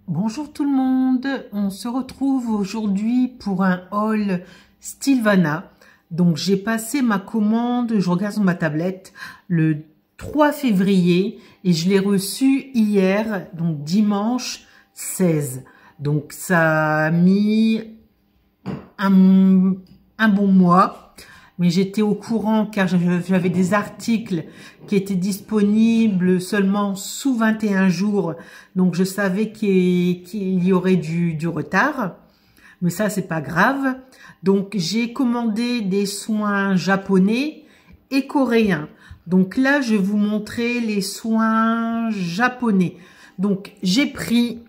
Bonjour tout le monde, on se retrouve aujourd'hui pour un haul Stilvana. Donc j'ai passé ma commande, je regarde sur ma tablette, le 3 février et je l'ai reçu hier, donc dimanche 16. Donc ça a mis un bon mois, mais j'étais au courant car j'avais des articles qui étaient disponibles seulement sous 21 jours, donc je savais qu'il y aurait du retard, mais ça c'est pas grave. Donc j'ai commandé des soins japonais et coréens. Donc là je vais vous montrer les soins japonais. Donc j'ai pris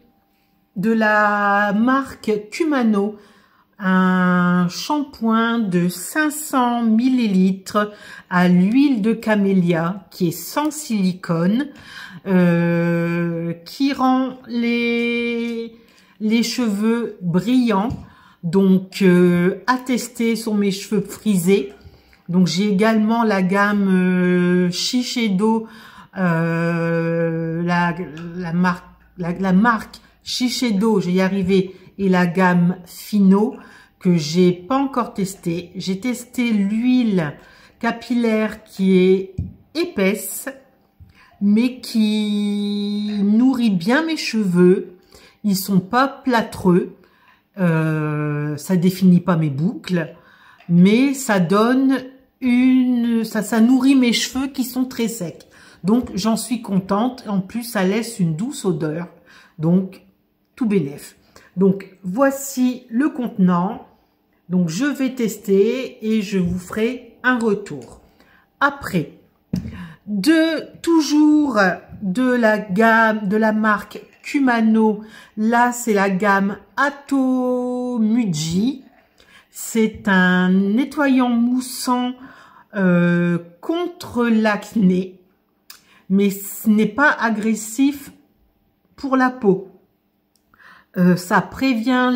de la marque Kumano un shampoing de 500 millilitres à l'huile de camélia qui est sans silicone, qui rend les cheveux brillants. Donc à tester sur mes cheveux frisés. Donc j'ai également la gamme Shiseido, la marque Shiseido, j'ai y arrivé, et la gamme Fino que j'ai pas encore testé. J'ai testé l'huile capillaire qui est épaisse mais qui nourrit bien mes cheveux. Ils sont pas plâtreux, ça définit pas mes boucles, mais ça donne ça nourrit mes cheveux qui sont très secs. Donc j'en suis contente. En plus ça laisse une douce odeur, donc tout bénef. Donc voici le contenant. Donc je vais tester et je vous ferai un retour. Après, toujours de la gamme de la marque Kumano, là c'est la gamme Atomuji. C'est un nettoyant moussant contre l'acné, mais ce n'est pas agressif pour la peau. Ça prévient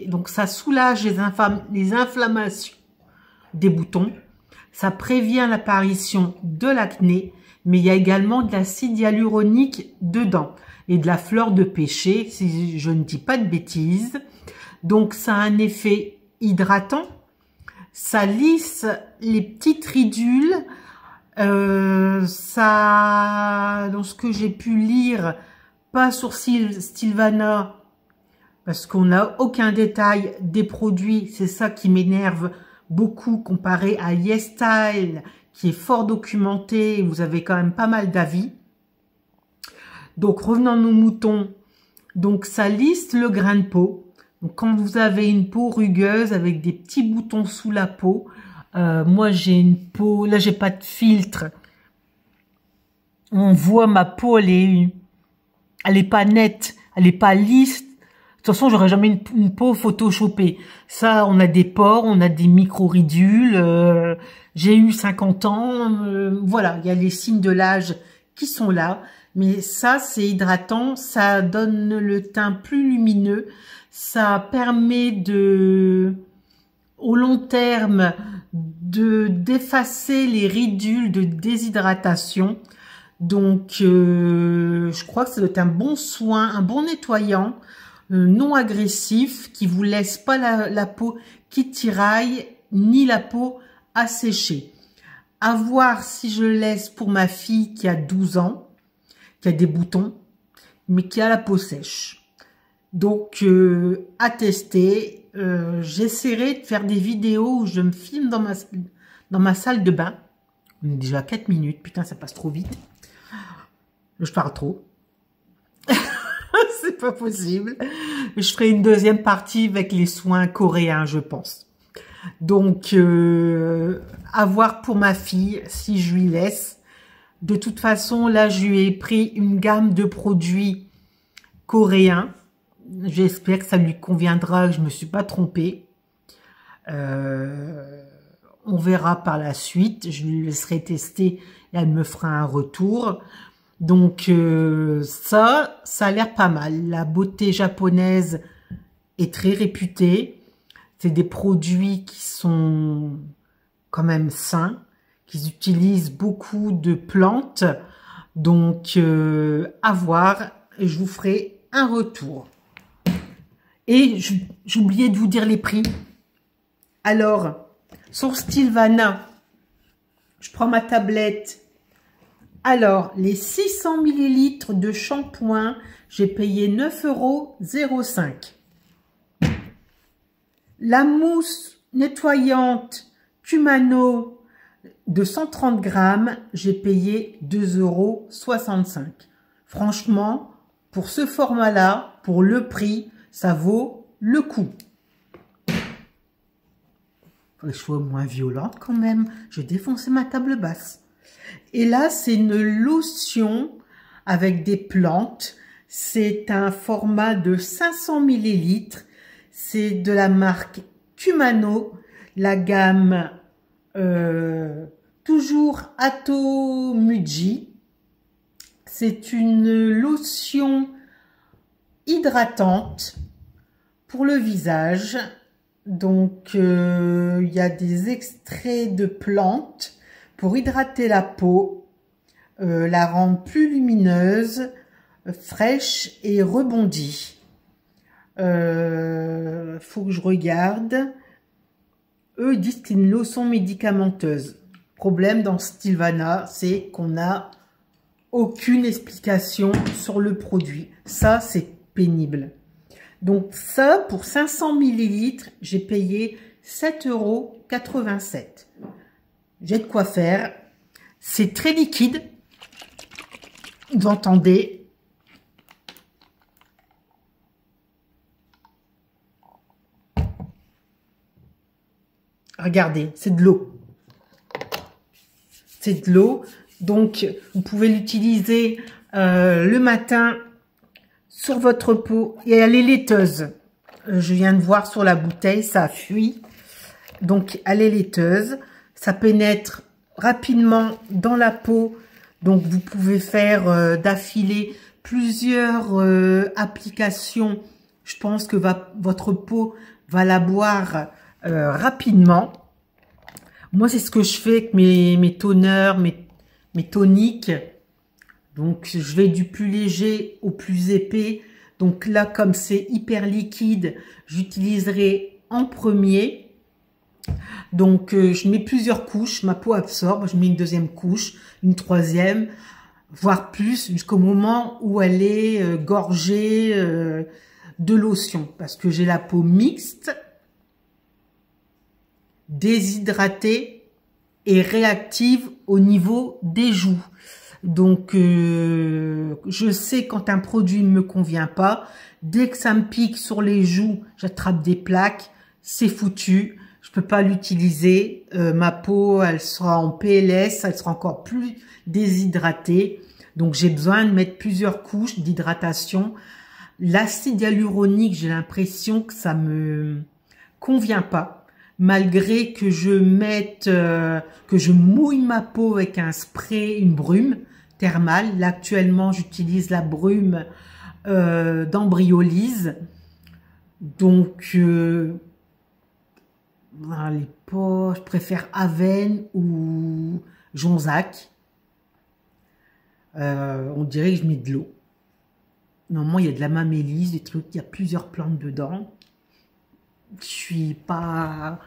donc ça soulage les inflammations des boutons. Ça prévient l'apparition de l'acné, mais il y a également de l'acide hyaluronique dedans et de la fleur de pêcher, si je ne dis pas de bêtises. Donc ça a un effet hydratant. Ça lisse les petites ridules. Ça, dans ce que j'ai pu lire, pas sur Stilvana, parce qu'on n'a aucun détail des produits. C'est ça qui m'énerve beaucoup comparé à YesStyle, qui est fort documenté. Vous avez quand même pas mal d'avis. Donc, revenons à nos moutons. Donc, ça lisse le grain de peau. Donc, quand vous avez une peau rugueuse avec des petits boutons sous la peau, moi, j'ai une peau... Là, j'ai pas de filtre. On voit ma peau, elle est pas nette, elle est pas lisse. De toute façon, j'aurais jamais une peau photoshopée. Ça, on a des pores, on a des micro-ridules. J'ai eu 50 ans. Voilà, il y a les signes de l'âge qui sont là. Mais ça, c'est hydratant. Ça donne le teint plus lumineux. Ça permet au long terme, d'effacer les ridules de déshydratation. Donc, je crois que ça doit être un bon soin, un bon nettoyant. Non agressif, qui vous laisse pas la peau qui tiraille, ni la peau asséchée. À voir si je le laisse pour ma fille qui a 12 ans, qui a des boutons, mais qui a la peau sèche. Donc, à tester. J'essaierai de faire des vidéos où je me filme dans ma salle de bain. On est déjà à 4 minutes, putain, ça passe trop vite. Je parle trop. C'est pas possible. Je ferai une deuxième partie avec les soins coréens, je pense. Donc, à voir pour ma fille si je lui laisse. De toute façon, là, je lui ai pris une gamme de produits coréens. J'espère que ça lui conviendra, que je me suis pas trompée. On verra par la suite. Je lui laisserai tester et elle me fera un retour. Donc ça a l'air pas mal. La beauté japonaise est très réputée. C'est des produits qui sont quand même sains, qui utilisent beaucoup de plantes. Donc à voir. Et je vous ferai un retour. Et j'ai oublié de vous dire les prix. Alors, sur Stilvana, je prends ma tablette. Alors, les 600 ml de shampoing, j'ai payé 9,05 €. La mousse nettoyante Kumano de 130 grammes, j'ai payé 2,65 €. Franchement, pour ce format-là, pour le prix, ça vaut le coup. Les cheveux moins violentes quand même. Je vais défoncer ma table basse. Et là, c'est une lotion avec des plantes. C'est un format de 500 ml. C'est de la marque Kumano. La gamme toujours Ato Muji. C'est une lotion hydratante pour le visage. Donc, il y a des extraits de plantes pour hydrater la peau, la rendre plus lumineuse, fraîche et rebondie. Faut que je regarde. Eux, ils disent que c'est une lotion médicamenteuse. Problème dans Stilvana, c'est qu'on n'a aucune explication sur le produit. Ça, c'est pénible. Donc ça, pour 500 ml, j'ai payé 7,87 €. J'ai de quoi faire. C'est très liquide. Vous entendez? Regardez, c'est de l'eau. C'est de l'eau. Donc, vous pouvez l'utiliser le matin sur votre peau. Et elle est laiteuse. Je viens de voir sur la bouteille, ça fuit. Donc, elle est laiteuse. Ça pénètre rapidement dans la peau. Donc, vous pouvez faire d'affilée plusieurs applications. Je pense que votre peau va la boire rapidement. Moi, c'est ce que je fais avec mes toners, mes toniques. Donc, je vais du plus léger au plus épais. Donc là, comme c'est hyper liquide, j'utiliserai en premier. Donc, je mets plusieurs couches. Ma peau absorbe. Je mets une deuxième couche, une troisième, voire plus, jusqu'au moment où elle est gorgée de lotion. Parce que j'ai la peau mixte, déshydratée et réactive au niveau des joues. Donc, je sais quand un produit ne me convient pas. Dès que ça me pique sur les joues, j'attrape des plaques. C'est foutu. Je peux pas l'utiliser. Ma peau, elle sera en PLS. Elle sera encore plus déshydratée. Donc, j'ai besoin de mettre plusieurs couches d'hydratation. L'acide hyaluronique, j'ai l'impression que ça me convient pas. Malgré que je mette, que je mouille ma peau avec un spray, une brume thermale. Là, actuellement, j'utilise la brume d'Embryolyse. Donc, les peaux, je préfère Aven ou Jonzac. On dirait que je mets de l'eau. Normalement, il y a de la mamélise, des trucs, il y a plusieurs plantes dedans. Je suis pas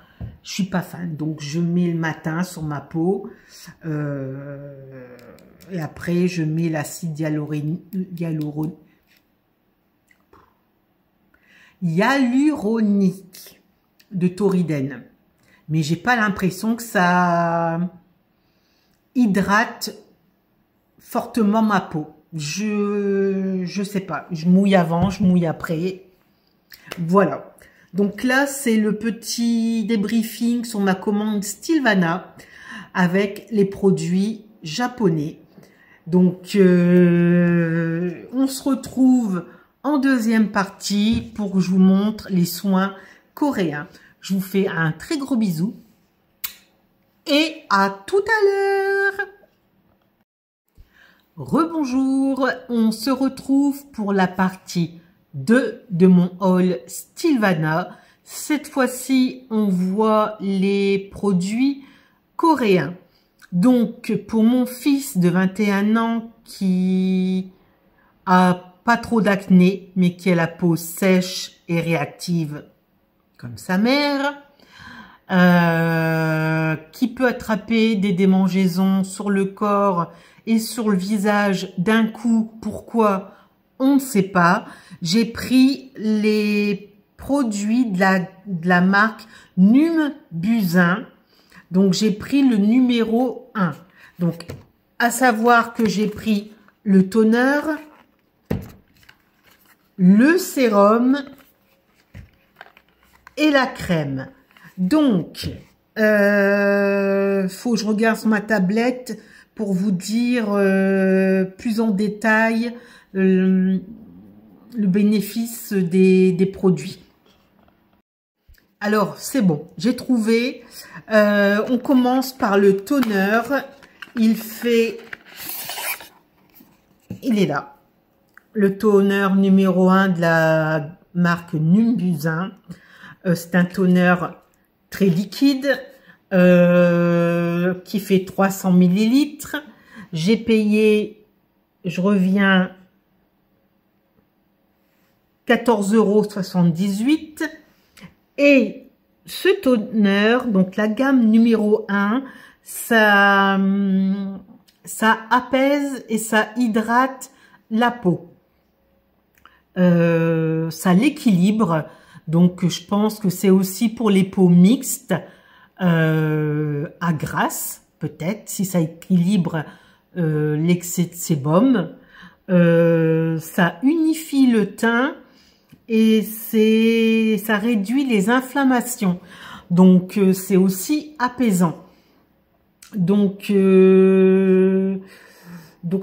fan. Donc, je mets le matin sur ma peau. Et après, je mets l'acide hyaluronique de Toriden. Mais j'ai pas l'impression que ça hydrate fortement ma peau. Je sais pas. Je mouille avant, je mouille après. Voilà. Donc là, c'est le petit débriefing sur ma commande Stilvana avec les produits japonais. Donc, on se retrouve en deuxième partie pour que je vous montre les soins coréens. Je vous fais un très gros bisou et à tout à l'heure. Rebonjour, on se retrouve pour la partie 2 de mon haul Stilvana. Cette fois-ci, on voit les produits coréens. Donc, pour mon fils de 21 ans qui a pas trop d'acné, mais qui a la peau sèche et réactive comme sa mère, qui peut attraper des démangeaisons sur le corps et sur le visage d'un coup. Pourquoi? On ne sait pas. J'ai pris les produits de la marque Numbuzin. Donc, j'ai pris le numéro 1. Donc, à savoir que j'ai pris le toner, le sérum et la crème. Donc, faut que je regarde sur ma tablette pour vous dire plus en détail le bénéfice des produits. Alors, c'est bon, j'ai trouvé. On commence par le toner. Il est là. Le toner numéro 1 de la marque Numbuzin. C'est un toner très liquide qui fait 300 millilitres. J'ai payé, je reviens, 14,78 €. Et ce toner, donc la gamme numéro 1, ça apaise et ça hydrate la peau. Ça l'équilibre. Donc, je pense que c'est aussi pour les peaux mixtes, à grasse, peut-être, si ça équilibre l'excès de sébum. Ça unifie le teint et ça réduit les inflammations. Donc, c'est aussi apaisant. Donc,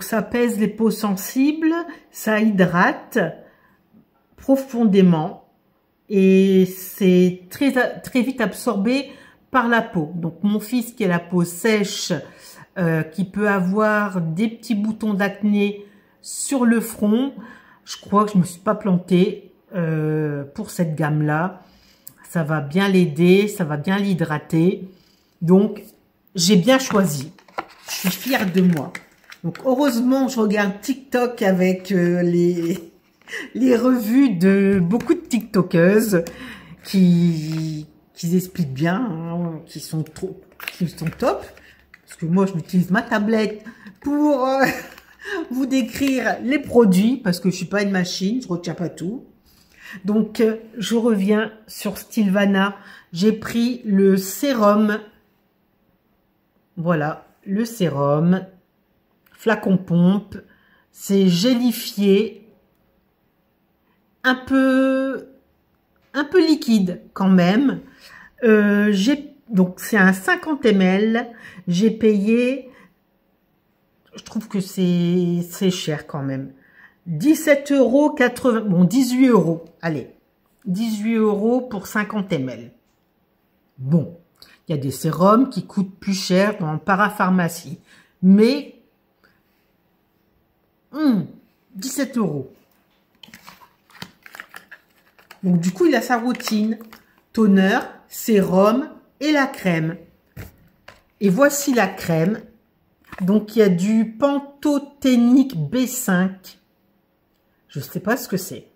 ça apaise les peaux sensibles, ça hydrate profondément. Et c'est très vite absorbé par la peau. Donc, mon fils qui a la peau sèche, qui peut avoir des petits boutons d'acné sur le front, je crois que je me suis pas plantée pour cette gamme-là. Ça va bien l'aider, ça va bien l'hydrater. Donc, j'ai bien choisi. Je suis fière de moi. Donc, heureusement, je regarde TikTok avec les revues de beaucoup de TikTokeuses qui expliquent bien, hein, qui sont top. Parce que moi, je m'utilise ma tablette pour vous décrire les produits, parce que je suis pas une machine, je retiens pas tout. Donc, je reviens sur Stilvana. J'ai pris le sérum. Voilà, le sérum. Flacon pompe. C'est gélifié. Un peu liquide quand même. Donc c'est un 50 ml. J'ai payé, je trouve que c'est cher quand même. 17,80 €, bon 18 €. Allez, 18 € pour 50 ml. Bon, il y a des sérums qui coûtent plus cher dans parapharmacie, mais 17 €. Donc, du coup, il a sa routine. Toner, sérum et la crème. Et voici la crème. Donc, il y a du pantothénique B5. Je ne sais pas ce que c'est.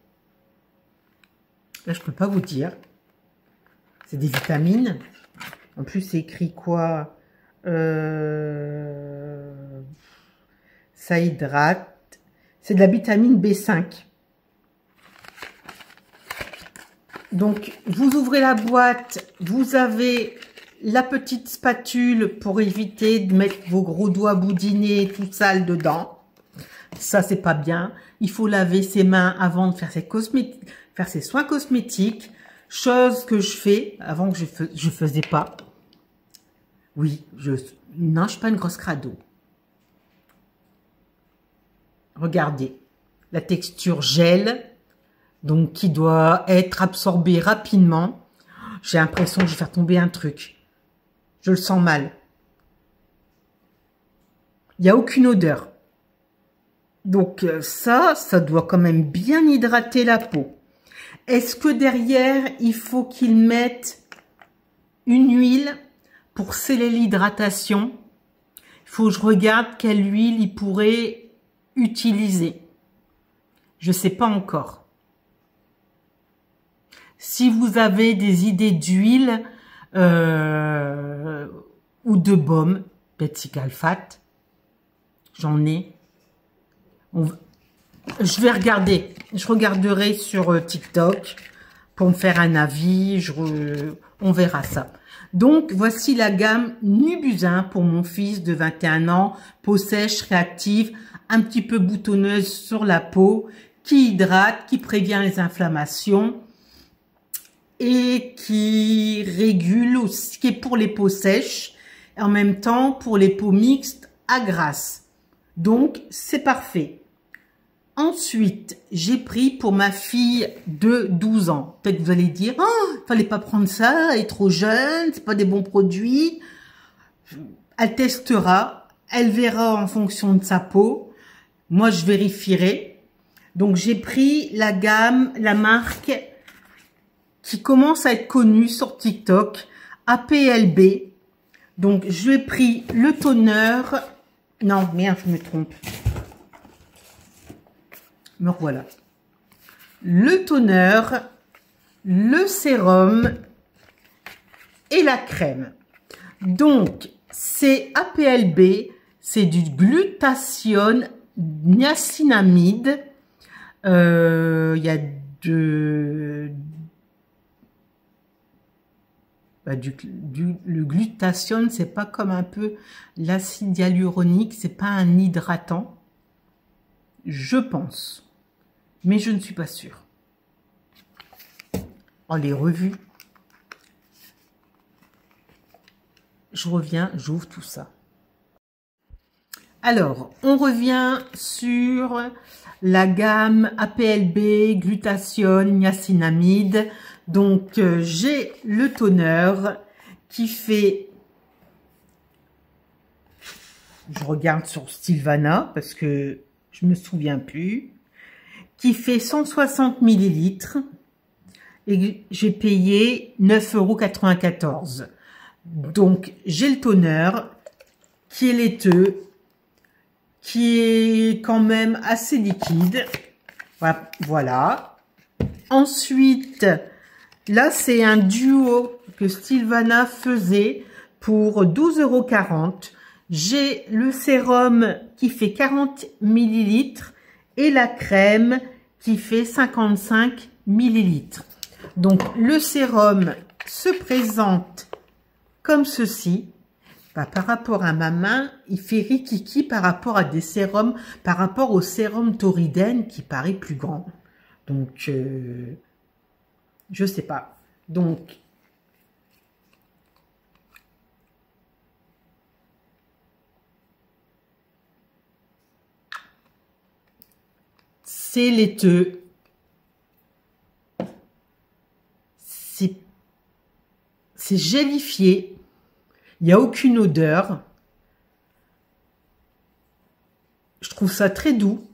Là, je ne peux pas vous dire. C'est des vitamines. En plus, c'est écrit quoi? Ça hydrate. C'est de la vitamine B5. Donc, vous ouvrez la boîte, vous avez la petite spatule pour éviter de mettre vos gros doigts boudinés tout sales dedans. Ça, c'est pas bien. Il faut laver ses mains avant de faire ses soins cosmétiques. Chose que je fais avant que je faisais pas. Oui, non, je suis pas une grosse crado. Regardez, la texture gel. Donc, qui doit être absorbé rapidement. J'ai l'impression que je vais faire tomber un truc. Je le sens mal. Il n'y a aucune odeur. Donc, ça doit quand même bien hydrater la peau. Est-ce que derrière, il faut qu'ils mettent une huile pour sceller l'hydratation? Il faut que je regarde quelle huile ils pourraient utiliser. Je sais pas encore. Si vous avez des idées d'huile ou de baume, Betsygalfat, j'en ai. Je vais regarder. Je regarderai sur TikTok pour me faire un avis. On verra ça. Donc, voici la gamme Nubusin pour mon fils de 21 ans. Peau sèche, réactive, un petit peu boutonneuse sur la peau, qui hydrate, qui prévient les inflammations et qui régule aussi, qui est pour les peaux sèches et en même temps pour les peaux mixtes à grasse. Donc, c'est parfait. Ensuite, j'ai pris pour ma fille de 12 ans. Peut-être que vous allez dire, oh, fallait pas prendre ça, elle est trop jeune, c'est pas des bons produits. Elle testera, elle verra en fonction de sa peau. Moi, je vérifierai. Donc, j'ai pris la gamme, la marque qui commence à être connue sur TikTok, APLB. Donc, je lui ai pris le toner. Non, merde, je me trompe. Me voilà. Le toner, le sérum et la crème. Donc, c'est APLB, c'est du glutathione niacinamide. Il y a le glutathione, c'est pas comme un peu l'acide hyaluronique, c'est pas un hydratant, je pense. Mais je ne suis pas sûre. Oh, les revues. Je reviens, j'ouvre tout ça. Alors, on revient sur la gamme APLB, glutathione, niacinamide. Donc, j'ai le toner qui fait... Je regarde sur Sylvana parce que je me souviens plus. Qui fait 160 millilitres et j'ai payé 9,94 €. Donc, j'ai le toner qui est laiteux, qui est quand même assez liquide. Voilà. Ensuite, là, c'est un duo que Sylvana faisait pour 12,40 €. J'ai le sérum qui fait 40 millilitres et la crème qui fait 55 millilitres. Donc, le sérum se présente comme ceci. Bah, par rapport à ma main, il fait rikiki par rapport à des sérums, par rapport au sérum Toriden qui paraît plus grand. Donc, je sais pas. Donc, c'est laiteux. C'est gélifié. Il n'y a aucune odeur. Je trouve ça très doux.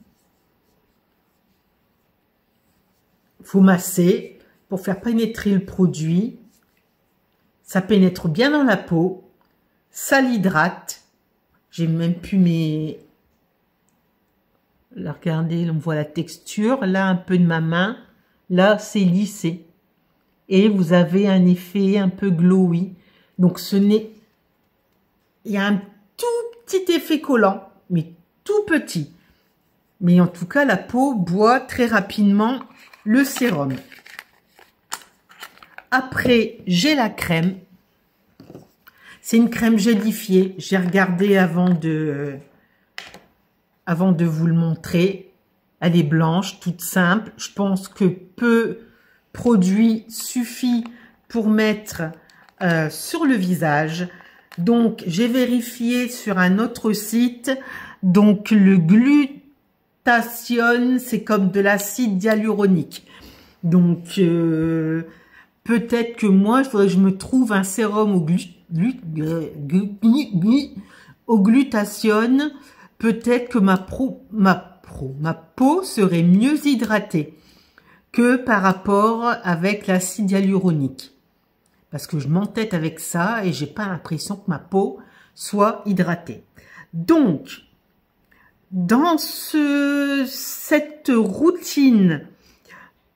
Il faut masser pour faire pénétrer le produit. Ça pénètre bien dans la peau. Ça l'hydrate. J'ai même pu mes... Là, regardez, on voit la texture. Là, un peu de ma main. Là, c'est lissé. Et vous avez un effet un peu glowy. Donc, ce n'est... Il y a un tout petit effet collant, mais tout petit. Mais en tout cas, la peau boit très rapidement le sérum. Après, j'ai la crème. C'est une crème gélifiée. J'ai regardé avant de vous le montrer. Elle est blanche, toute simple. Je pense que peu produit suffit pour mettre sur le visage. Donc, j'ai vérifié sur un autre site. Donc, le glutathione, c'est comme de l'acide hyaluronique. Donc, peut-être que moi, il faudrait que je me trouve un sérum au glutathione. Peut-être que ma peau serait mieux hydratée que par rapport avec l'acide hyaluronique. Parce que je m'entête avec ça et j'ai pas l'impression que ma peau soit hydratée. Donc, Dans cette routine,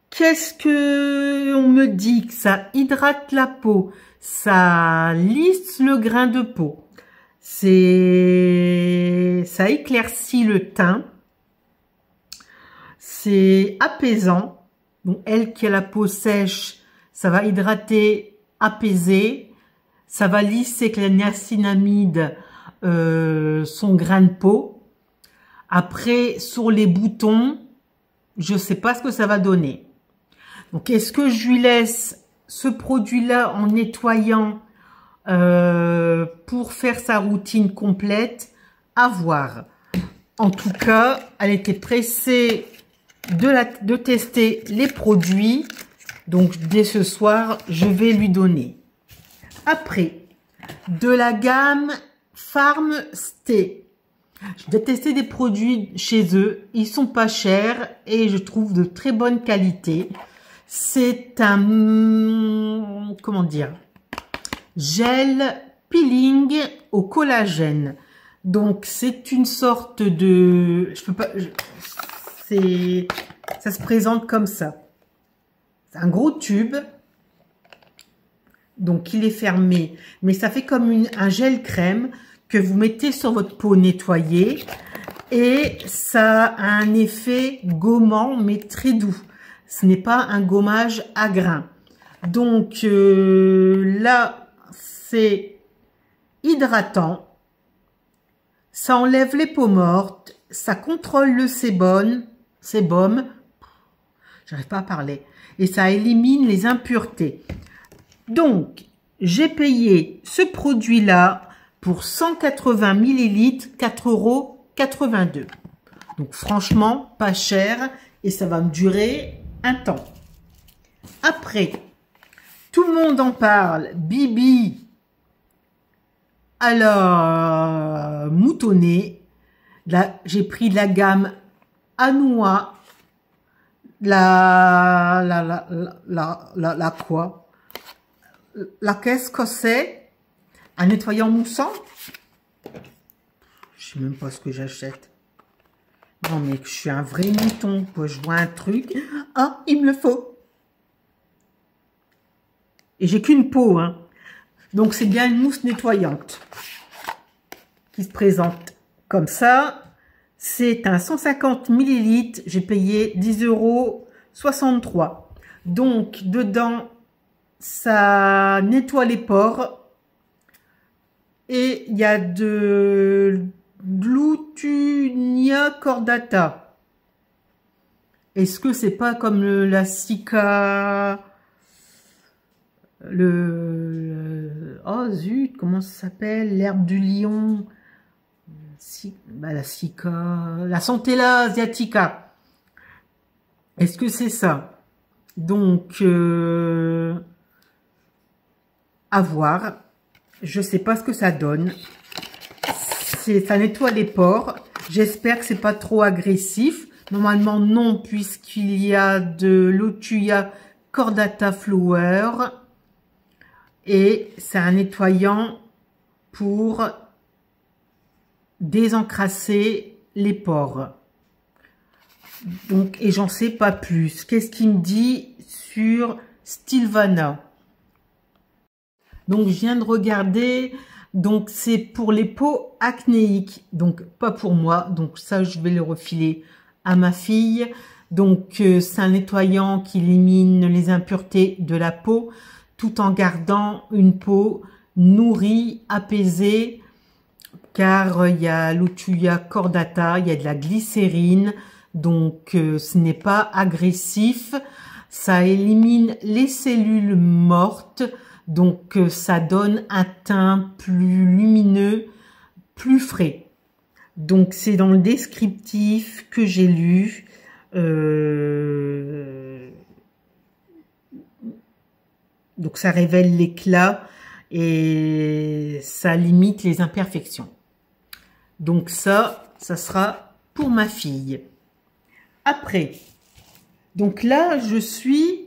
qu'est-ce que on me dit? Que ça hydrate la peau, ça lisse le grain de peau, ça éclaircit le teint, c'est apaisant. Donc elle qui a la peau sèche, ça va hydrater, apaiser, ça va lisser avec la niacinamide son grain de peau. Après, sur les boutons, je sais pas ce que ça va donner. Donc, est-ce que je lui laisse ce produit-là en nettoyant pour faire sa routine complète? À voir. En tout cas, elle était pressée de tester les produits. Donc, dès ce soir, je vais lui donner. Après, de la gamme Farm Stay. Je vais tester des produits chez eux. Ils sont pas chers et je trouve de très bonne qualité. C'est un, comment dire, gel peeling au collagène. Donc c'est une sorte de, je peux pas, ça se présente comme ça. C'est un gros tube. Donc il est fermé, mais ça fait comme un gel crème que vous mettez sur votre peau nettoyée et ça a un effet gommant mais très doux. Ce n'est pas un gommage à grains. Donc là, c'est hydratant, ça enlève les peaux mortes, ça contrôle le sébum, j'arrive pas à parler, et ça élimine les impuretés. Donc, j'ai payé ce produit-là pour 180 ml, 4,82 €. Donc, franchement, pas cher et ça va me durer un temps. Après, tout le monde en parle. Bibi à la moutonnée. Là, j'ai pris de la gamme Anoua. Qu'est-ce que c'est? Un nettoyant moussant? Je sais même pas ce que j'achète. Non, mais je suis un vrai mouton. Je vois un truc. Ah, il me le faut. Et j'ai qu'une peau, hein. Donc, c'est bien une mousse nettoyante qui se présente comme ça. C'est un 150 ml. J'ai payé 10,63 €. Donc, dedans, ça nettoie les pores. Et il y a de Glutunia cordata. Est-ce que c'est pas comme la Cica, oh zut, comment ça s'appelle, l'herbe du lion, la Cica, la Centella asiatica. Est-ce que c'est ça? Donc à voir. Je sais pas ce que ça donne. Ça nettoie les pores. J'espère que c'est pas trop agressif. Normalement non, puisqu'il y a de l'Otuya cordata flower. Et c'est un nettoyant pour désencrasser les pores. Donc, et j'en sais pas plus. Qu'est-ce qu'il me dit sur Stilvana? Donc, je viens de regarder. Donc, c'est pour les peaux acnéiques. Donc, pas pour moi. Donc, ça, je vais le refiler à ma fille. Donc, c'est un nettoyant qui élimine les impuretés de la peau tout en gardant une peau nourrie, apaisée. Car il y a l'Otuya cordata, il y a de la glycérine. Donc, ce n'est pas agressif. Ça élimine les cellules mortes. Donc, ça donne un teint plus lumineux, plus frais. Donc, c'est dans le descriptif que j'ai lu. Donc, ça révèle l'éclat et ça limite les imperfections. Donc, ça sera pour ma fille. Après, donc là, je suis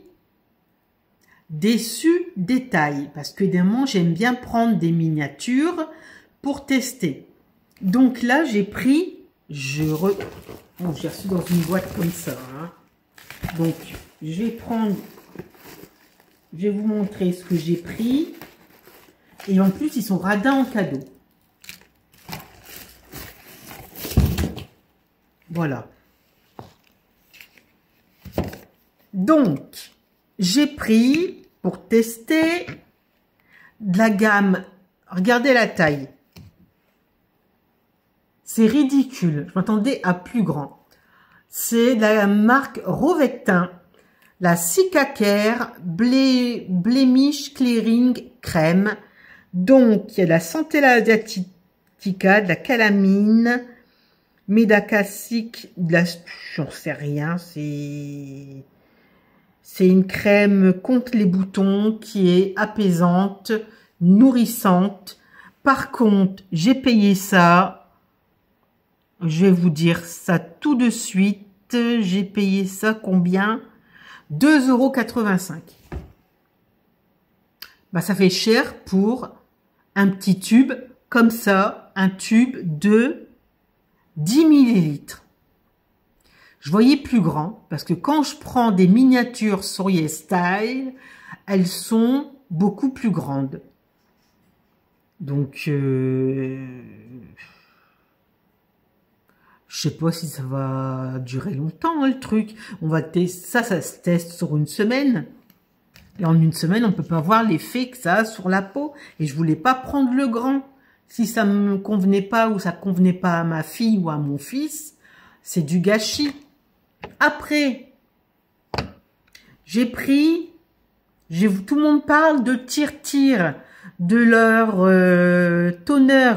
déçue des tailles parce que évidemment j'aime bien prendre des miniatures pour tester. Donc là j'ai pris j'ai reçu dans une boîte comme ça. Hein. Donc, je vais vous montrer ce que j'ai pris. Et en plus, ils sont radins en cadeau. Voilà. Donc, j'ai pris, pour tester, de la gamme. Regardez la taille. C'est ridicule. Je m'attendais à plus grand. C'est de la marque Rovectin. La Cicacare Blemish Clearing Crème. Donc, il y a de la Centella asiatica, de la calamine, médacassique, de la... J'en sais rien, c'est une crème contre les boutons qui est apaisante, nourrissante. Par contre, j'ai payé ça, je vais vous dire ça tout de suite, j'ai payé ça combien? 2,85 €. Bah, ça fait cher pour un petit tube comme ça, un tube de 10 millilitres. Je voyais plus grand parce que quand je prends des miniatures sur YesStyle, elles sont beaucoup plus grandes. Donc, je sais pas si ça va durer longtemps, hein, le truc. On va tester ça se teste sur une semaine. Et en une semaine, on peut pas voir l'effet que ça a sur la peau. Et je voulais pas prendre le grand. Si ça me convenait pas ou ça convenait pas à ma fille ou à mon fils, c'est du gâchis. Après, j'ai pris, tout le monde parle de Tir, de leur toner,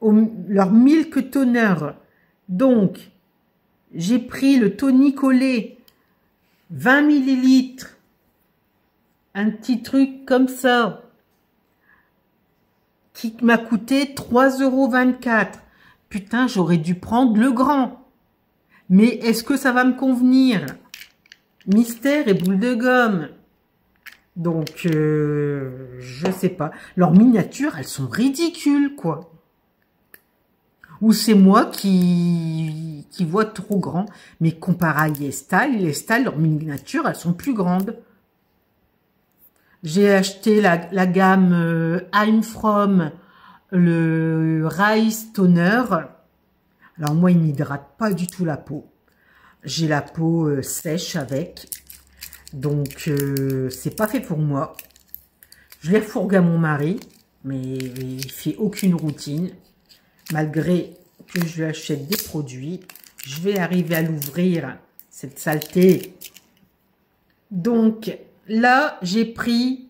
leur milk toner. Donc, j'ai pris le tonic au lait, 20 millilitres, un petit truc comme ça, qui m'a coûté 3,24 €. Putain, j'aurais dû prendre le grand. Mais est-ce que ça va me convenir? Mystère et boule de gomme. Donc, je sais pas. Leurs miniatures, elles sont ridicules, quoi. Ou c'est moi qui vois trop grand. Mais comparé à YesStyle, leurs miniatures, elles sont plus grandes. J'ai acheté la gamme I'm From, le Rice Toner. Alors moi, il m'hydrate pas du tout la peau. J'ai la peau sèche avec. Donc, c'est pas fait pour moi. Je l'ai refourgué à mon mari, mais il fait aucune routine. Malgré que je lui achète des produits, je vais arriver à l'ouvrir, cette saleté. Donc, là, j'ai pris,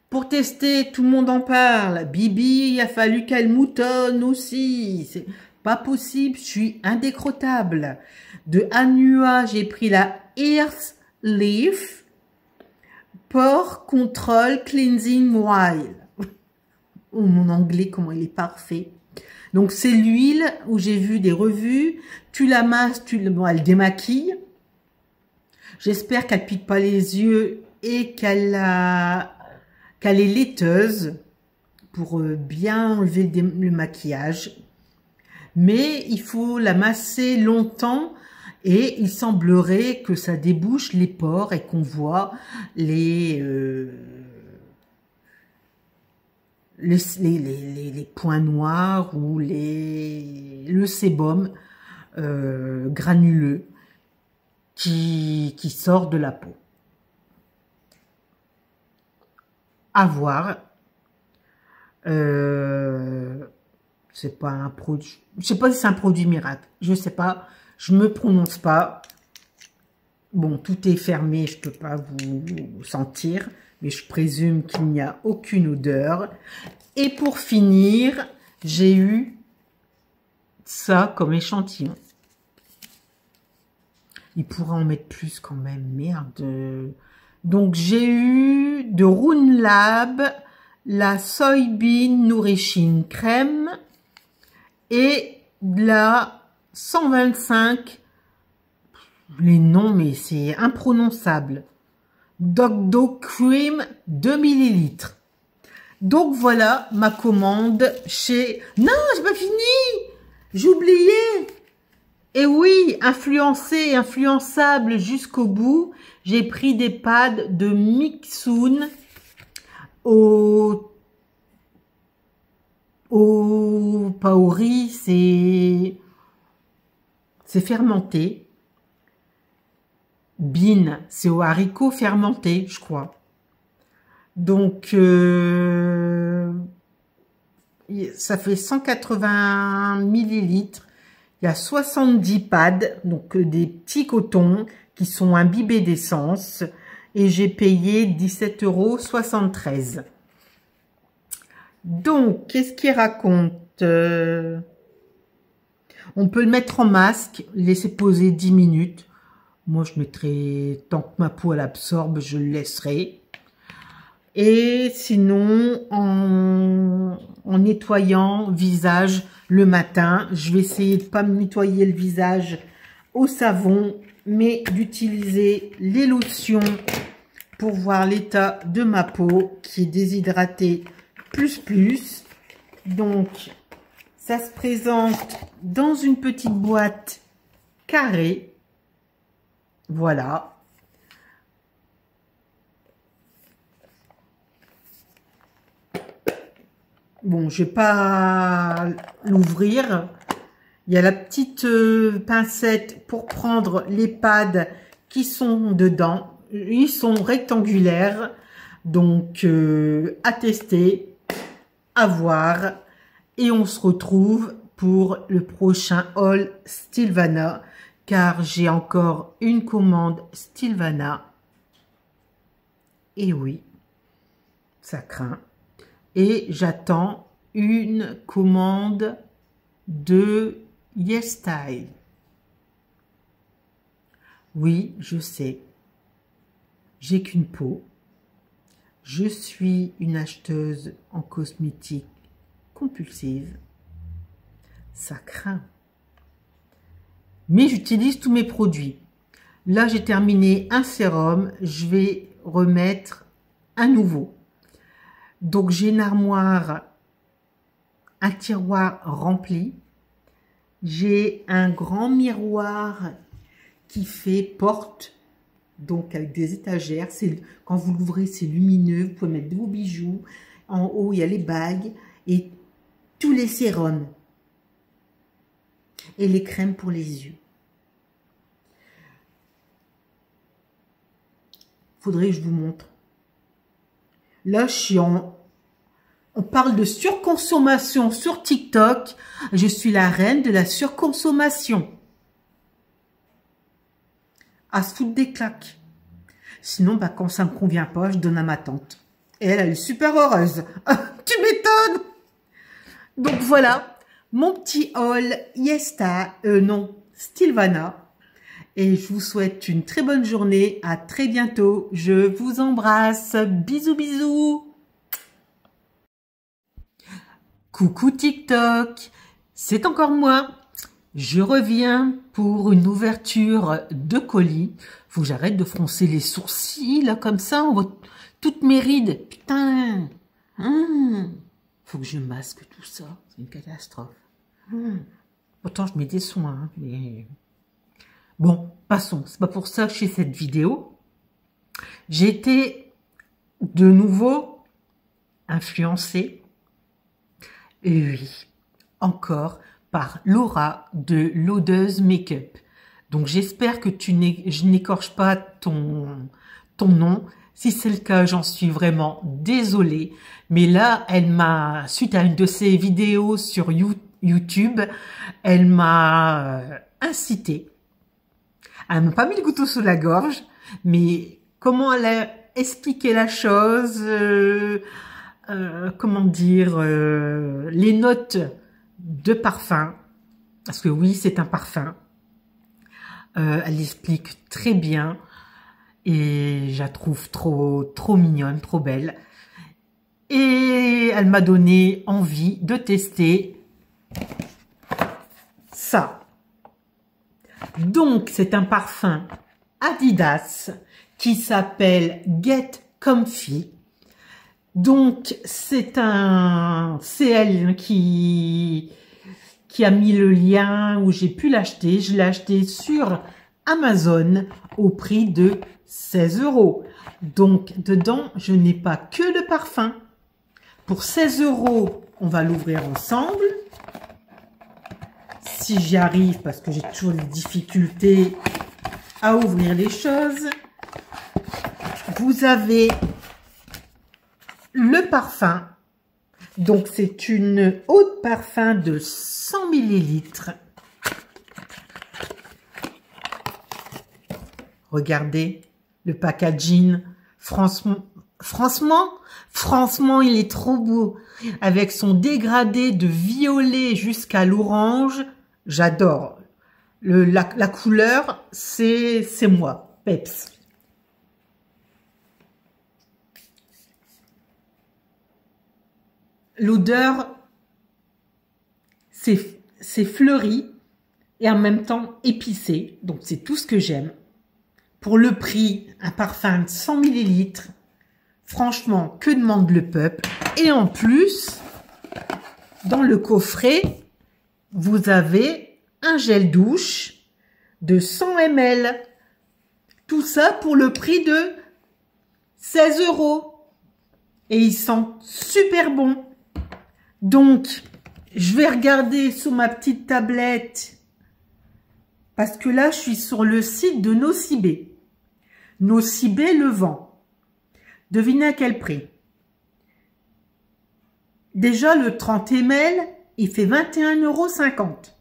pour tester, tout le monde en parle. Bibi, il a fallu qu'elle moutonne aussi. C'est pas possible, je suis indécrottable. De Anua, j'ai pris la Earth Leaf Pore Control Cleansing Oil. Oh, mon anglais, comment il est parfait. Donc, c'est l'huile où j'ai vu des revues. Tu la masses, bon, elle démaquille. J'espère qu'elle pique pas les yeux et qu'elle est laiteuse pour bien enlever le maquillage. Mais il faut la masser longtemps et il semblerait que ça débouche les pores et qu'on voit les points noirs ou le sébum granuleux qui sort de la peau. À voir. C'est pas un produit. Je sais pas si c'est un produit miracle. Je sais pas. Je me prononce pas. Bon, tout est fermé. Je peux pas vous sentir. Mais je présume qu'il n'y a aucune odeur. Et pour finir, j'ai eu ça comme échantillon. Il pourra en mettre plus quand même. Merde. Donc, j'ai eu de Rune Lab la Soybean Nourishing Crème et de la 125. Les noms, mais c'est imprononçable. Dog Cream 2 millilitres. Donc, voilà ma commande chez... Non, j'ai pas fini. J'ai oublié. Et oui, influencé et influençable jusqu'au bout. J'ai pris des pads de Mixoon pas au riz, c'est fermenté. Bean, c'est au haricot fermenté, je crois. Donc, ça fait 180 millilitres. Il y a 70 pads, donc des petits cotons qui sont imbibés d'essence. Et j'ai payé 17,73 €. Donc, qu'est-ce qu'il raconte? On peut le mettre en masque, laisser poser 10 minutes. Moi, je mettrai, tant que ma peau elle absorbe, je le laisserai. Et sinon, en nettoyant visage le matin, je vais essayer de pas me nettoyer le visage au savon, mais d'utiliser les lotions pour voir l'état de ma peau qui est déshydratée plus. Donc, ça se présente dans une petite boîte carrée. Voilà. Bon, je vais pas l'ouvrir. Il y a la petite pincette pour prendre les pads qui sont dedans. Ils sont rectangulaires. Donc, à tester, à voir. Et on se retrouve pour le prochain haul Stilvana. Car j'ai encore une commande Stilvana. Et oui, ça craint. Et j'attends une commande de YesStyle. Oui, je sais. J'ai qu'une peau. Je suis une acheteuse en cosmétiques compulsive. Ça craint. Mais j'utilise tous mes produits. Là, j'ai terminé un sérum. Je vais remettre un nouveau. Donc, j'ai une armoire, un tiroir rempli. J'ai un grand miroir qui fait porte, donc avec des étagères. Quand vous l'ouvrez, c'est lumineux. Vous pouvez mettre vos bijoux. En haut, il y a les bagues et tous les sérums. Et les crèmes pour les yeux. Faudrait que je vous montre. Là, on parle de surconsommation sur TikTok. Je suis la reine de la surconsommation. À se foutre des claques. Sinon, bah, quand ça me convient pas, je donne à ma tante. Et elle est super heureuse. Tu m'étonnes. Donc voilà, mon petit haul Stilvana. Et je vous souhaite une très bonne journée. À très bientôt. Je vous embrasse. Bisous, bisous. Coucou TikTok. C'est encore moi. Je reviens pour une ouverture de colis. Faut que j'arrête de froncer les sourcils, là, comme ça. On voit toutes mes rides. Putain. Faut que je masque tout ça. C'est une catastrophe. Pourtant, je mets des soins, hein, mais... Bon, passons. C'est pas pour ça que je fais cette vidéo. J'ai été de nouveau influencée. Et oui, encore par Laura de l'Odeuse Make-up. Donc, j'espère que je n'écorche pas ton nom. Si c'est le cas, j'en suis vraiment désolée. Mais là, suite à une de ses vidéos sur YouTube, elle m'a incité. Elle m'a pas mis le couteau sous la gorge, mais comment elle a expliqué la chose, comment dire, les notes de parfum, parce que oui, c'est un parfum. Elle explique très bien et je la trouve trop mignonne, trop belle. Et elle m'a donné envie de tester ça. Donc, c'est un parfum Adidas qui s'appelle Get Comfy. Donc, c'est elle qui qui a mis le lien où j'ai pu l'acheter. Je l'ai acheté sur Amazon au prix de 16 €. Donc, dedans, je n'ai pas que le parfum. Pour 16 €, on va l'ouvrir ensemble. Si j'y arrive, parce que j'ai toujours des difficultés à ouvrir les choses. Vous avez le parfum. Donc, c'est une eau de parfum de 100 ml. Regardez le packaging. Franchement, il est trop beau. Avec son dégradé de violet jusqu'à l'orange. J'adore. La couleur, c'est moi. Peps. L'odeur, c'est fleuri et en même temps épicé. Donc, c'est tout ce que j'aime. Pour le prix, un parfum de 100 ml. Franchement, que demande le peuple? Et en plus, dans le coffret, vous avez un gel douche de 100 ml. Tout ça pour le prix de 16 €. Et il sent super bon. Donc, je vais regarder sur ma petite tablette. Parce que là, je suis sur le site de Nocibé. Nocibé le vend. Devinez à quel prix? Déjà, le 30 ml, il fait 21,50 €.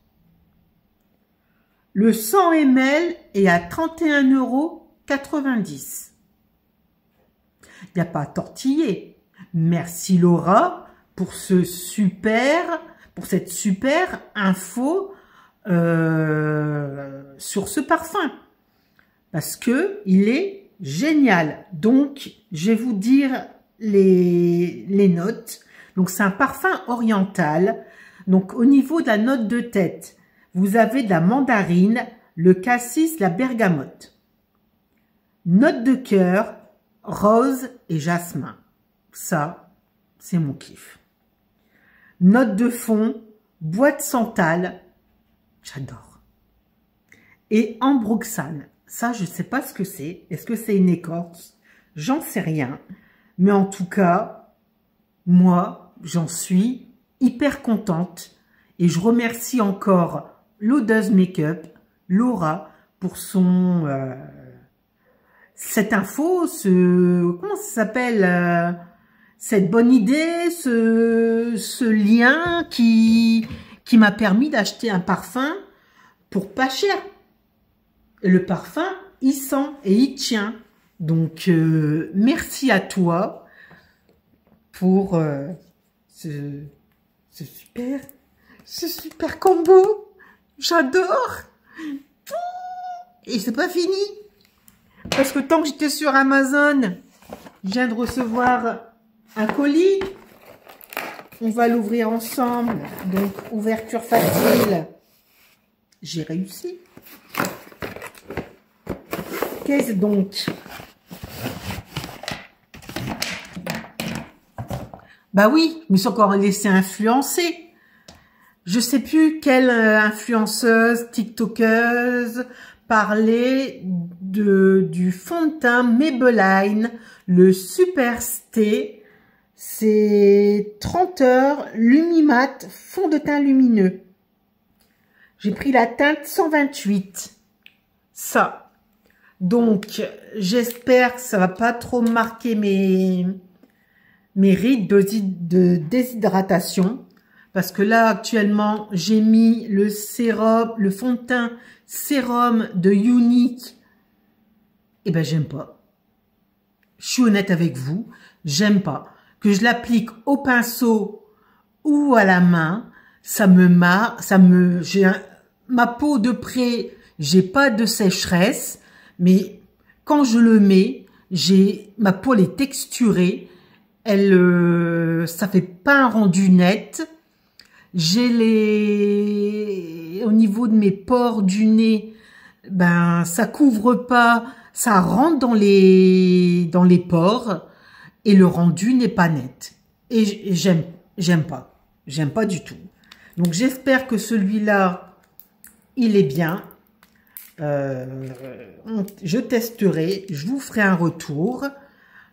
Le 100 ml est à 31,90 €. Il n'y a pas à tortiller. Merci Laura pour cette super info sur ce parfum. Parce que il est génial. Donc, je vais vous dire les notes. Donc, c'est un parfum oriental. Donc, au niveau de la note de tête, vous avez de la mandarine, le cassis, la bergamote. Note de cœur, rose et jasmin. Ça, c'est mon kiff. Note de fond, bois de santal. J'adore. Et ambroxane. Ça, je ne sais pas ce que c'est. Est-ce que c'est une écorce? J'en sais rien. Mais en tout cas, moi, j'en suis hyper contente. Et je remercie encore l'Odeuse Make-up, Laura, pour son... cette info, comment ça s'appelle, cette bonne idée, ce lien qui m'a permis d'acheter un parfum pour pas cher. Et le parfum, il sent et il tient. Donc, merci à toi pour ce super combo. J'adore. Et c'est pas fini. Parce que tant que j'étais sur Amazon, je viens de recevoir un colis. On va l'ouvrir ensemble. Donc, ouverture facile. J'ai réussi. Qu'est-ce donc? Bah oui, je me suis encore laissé influencer. Je sais plus quelle influenceuse, tiktokeuse parlait du fond de teint Maybelline, le Super Stay. C'est 30 heures Lumimat fond de teint lumineux. J'ai pris la teinte 128. Ça. Donc, j'espère que ça va pas trop marquer mes rides de déshydratation. Parce que là, actuellement, j'ai mis le sérum, le fond de teint sérum de Unique. Eh ben, j'aime pas. Je suis honnête avec vous. J'aime pas. Que je l'applique au pinceau ou à la main, ça me marre, ma peau de près, j'ai pas de sécheresse. Mais quand je le mets, ma peau elle est texturée, ça fait pas un rendu net. Au niveau de mes pores du nez, ben ça couvre pas, ça rentre dans les pores et le rendu n'est pas net. Et j'aime pas du tout. Donc j'espère que celui-là, il est bien. Je testerai, je vous ferai un retour.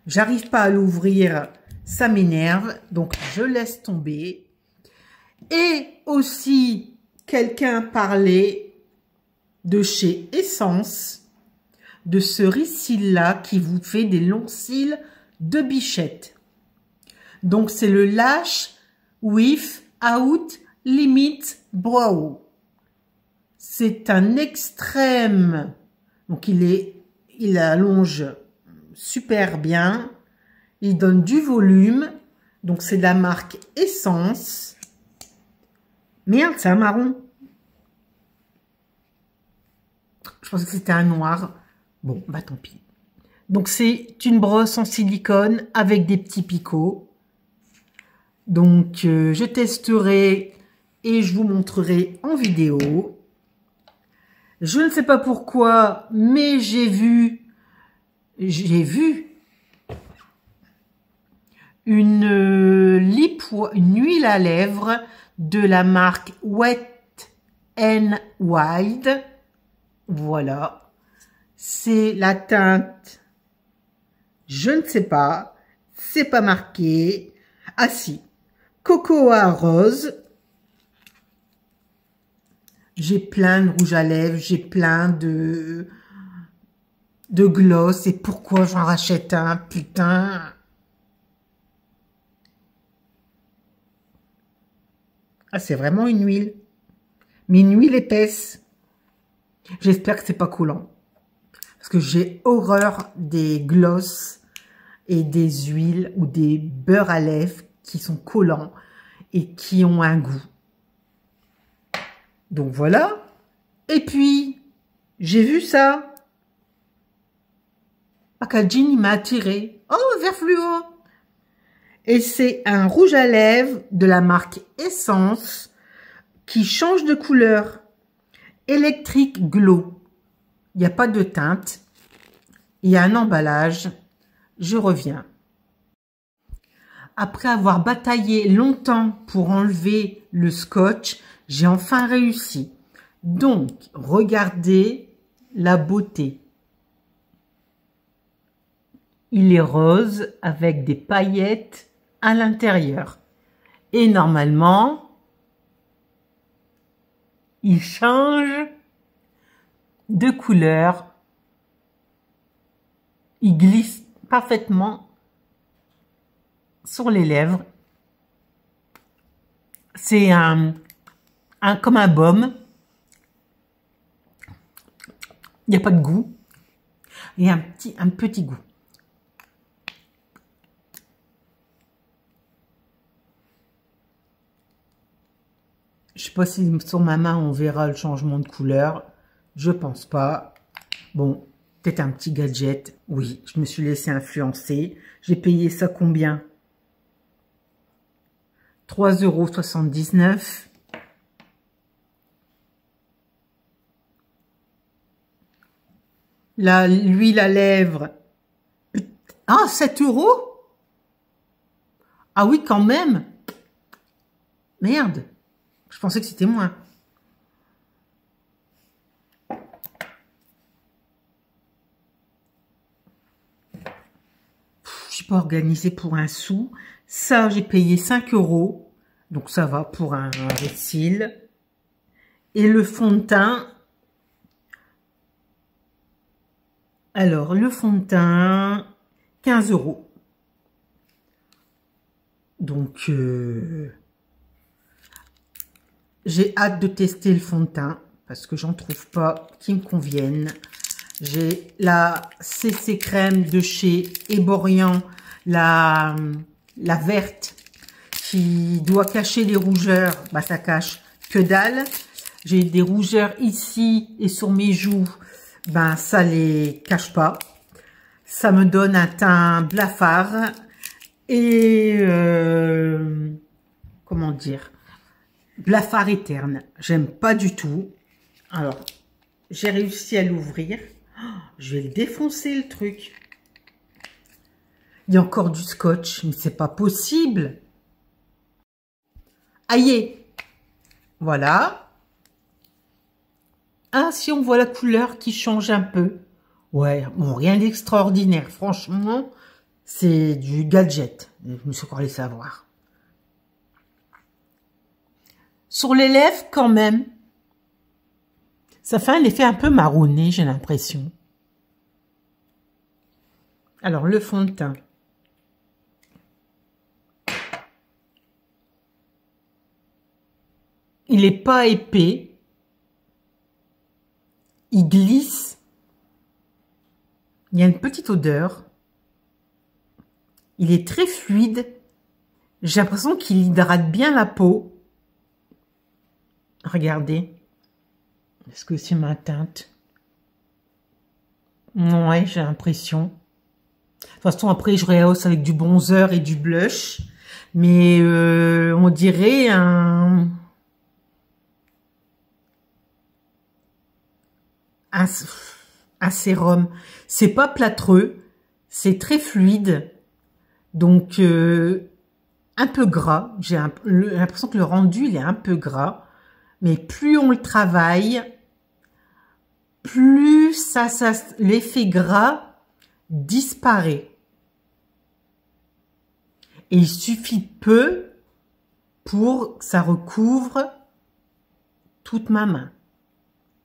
J'arrive pas à l'ouvrir, ça m'énerve, donc je laisse tomber. Et aussi, quelqu'un parlait de chez Essence, de ce riz-cils-là qui vous fait des longs cils de bichette. Donc, c'est le Lash With Out Limit Brow. C'est un extrême. Donc, il allonge super bien. Il donne du volume. Donc, c'est de la marque Essence. Merde, c'est un marron. Je pensais que c'était un noir. Bon, bah tant pis. Donc, c'est une brosse en silicone avec des petits picots. Donc, je testerai et je vous montrerai en vidéo. Je ne sais pas pourquoi, mais j'ai vu une huile à lèvres de la marque Wet n Wild. Voilà. C'est la teinte, je ne sais pas, c'est pas marqué. Ah si, cocoa rose. J'ai plein de rouge à lèvres, j'ai plein de gloss. Et pourquoi j'en rachète un, putain? Ah, c'est vraiment une huile. Mais une huile épaisse. J'espère que c'est pas collant. Parce que j'ai horreur des gloss et des huiles ou des beurres à lèvres qui sont collants et qui ont un goût. Donc voilà. Et puis, j'ai vu ça. Packaging, il m'a attiré. Oh, vert fluo. Et c'est un rouge à lèvres de la marque Essence qui change de couleur. Electric Glow. Il n'y a pas de teinte. Il y a un emballage. Je reviens. Après avoir bataillé longtemps pour enlever le scotch, j'ai enfin réussi. Donc, regardez la beauté. Il est rose avec des paillettes à l'intérieur. Et normalement, il change de couleur. Il glisse parfaitement sur les lèvres. C'est comme un baume. Il n'y a pas de goût. Il y a un petit goût. Je sais pas si sur ma main on verra le changement de couleur. Je pense pas. Bon, peut-être un petit gadget. Oui, je me suis laissé influencer. J'ai payé ça combien? 3,79 €. Là, l'huile à lèvres. Ah, 7 €? Ah oui, quand même. Merde. Je pensais que c'était moins. Je suis pas organisée pour un sou. Ça, j'ai payé 5 €. Donc, ça va pour un cils. Et le fond de teint. Alors, le fond de teint, 15 €. Donc, j'ai hâte de tester le fond de teint parce que j'en trouve pas qui me conviennent. J'ai la CC crème de chez Eborian, la verte qui doit cacher les rougeurs. Bah, ça cache que dalle. J'ai des rougeurs ici et sur mes joues. Ben, ça les cache pas. Ça me donne un teint blafard et comment dire, blafard éterne. J'aime pas du tout. Alors, j'ai réussi à l'ouvrir. Oh, je vais le défoncer le truc. Il y a encore du scotch, mais c'est pas possible. Aïe, Voilà. Ah, si on voit la couleur qui change un peu. Ouais, bon, rien d'extraordinaire. Franchement, c'est du gadget. Je me suis encore laissé avoir. Sur les lèvres, quand même, ça fait un effet un peu marronné, j'ai l'impression. Alors, le fond de teint. Il n'est pas épais. Il glisse. Il y a une petite odeur. Il est très fluide. J'ai l'impression qu'il hydrate bien la peau. Regardez. Est-ce que c'est ma teinte? Ouais, j'ai l'impression. De toute façon, après, je rehausse avec du bronzer et du blush. Mais on dirait un sérum. C'est pas plâtreux. C'est très fluide. Donc, un peu gras. J'ai l'impression que le rendu, il est un peu gras. Mais plus on le travaille, plus l'effet gras disparaît. Et il suffit peu pour que ça recouvre toute ma main.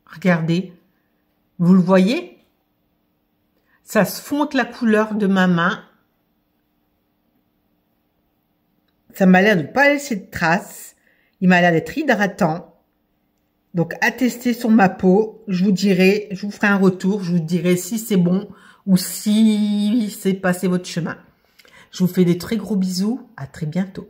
Regardez. Vous le voyez? Ça se fond avec la couleur de ma main. Ça m'a l'air de ne pas laisser de traces. Il m'a l'air d'être hydratant. Donc, à tester sur ma peau. Je vous dirai, je vous ferai un retour. Je vous dirai si c'est bon ou si c'est passé votre chemin. Je vous fais des très gros bisous. À très bientôt.